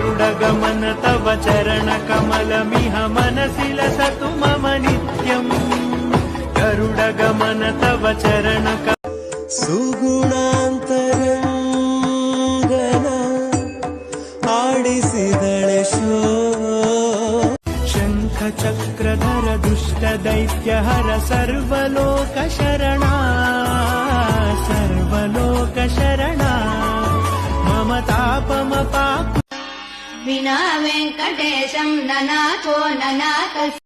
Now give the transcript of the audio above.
गरुडगमन तव चरणकमलमिह मनसि लसतु मम नित्यम् गरुडगमन तव चरणक सुगुणान्तरङ्गन आडिसिदळे शो शङ्खचक्रधर दुष्टदैत्यहर सर्वलोकशरणा सर्वलोकशरणा मम तापमपाकु विना वेङ्कटेशं ननाथो ननाथ